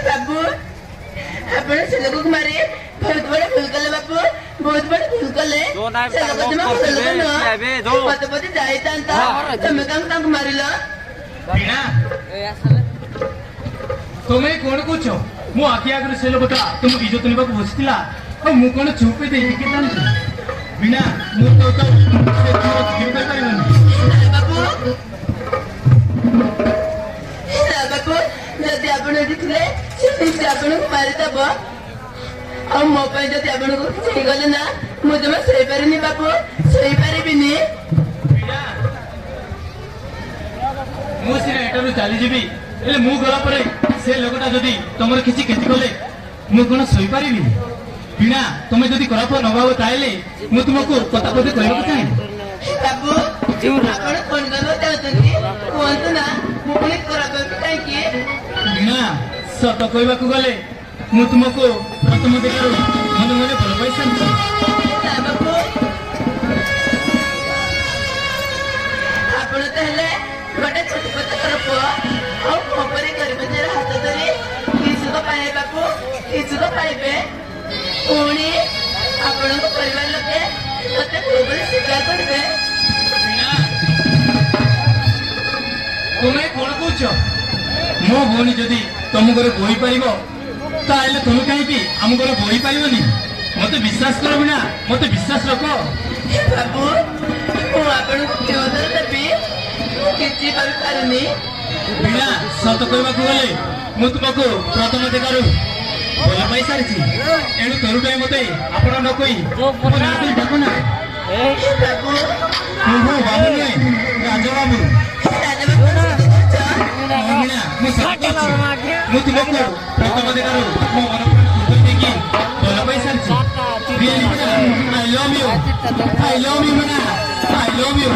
बाबू आपण से लोग मारे बहुत बड़े भूल कले बाबू बहुत बड़े भूल कले से लोग जमा भूल कले पते पते जायता अंता तमे कांग मारिलो वीणा तुम्हें कौन कुछ मु आखि आगे से लोकटा तुम इज्जत निबा बसतिला और मु कोन चुपे दे के तान वीणा मु तो से जीव कर पारिबनी बाबू बाबू जदि आपण दिखले से आपण मारि दबो और मो पे जदि आपण को छे गले ना मु जमा सही पारिनी बाबू सही पारिबिनी वीणा मु सिने एटारु चली जीबी एले मु गला परे से लोकटा जदि तमर किछि केति गले मु कोन सही पारिबी वीणा तुम जदि खराब न भाव ताइले मु तुमको कथा कथि कहबो चाहे बाबू आपण फोन करबो चाहतनी कोन ना मु कोन खराब काई की वीणा सत कहबाकू गले मु तुमको प्रथम देखारु मन मन भल पाइसन बाबू आपण तहले गोटे छोट पत करपो और खबरे करबे जरा हाथ धरे किछु तो पाए बाबू किछु तो पाइबे पुणी आपण को परिवार लोके मते खबरे स्वीकार करबे तुम्हें कौन कौच मो भौणी जदि तुम घर बोई पार ताले तुम कहीं आम घर बोई पारनी मत विश्वास कर वीणा मत विश्वास रख बाबू मु आपण को केवल देबी किछि कर पारनी वीणा सत कहबाकू गले मु तुमको प्रथम देखारु भल पाई सारी एणु तरुटाई मते आपण न कही मो ना देई डाको ना बाबू मु बाबू नुहे राजा बाबू वीणा मु सत कहूची मु तुमको प्रथम देखारु मो मन प्राण देखी भल पाई सारी really I love you Veena I love you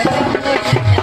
I love you.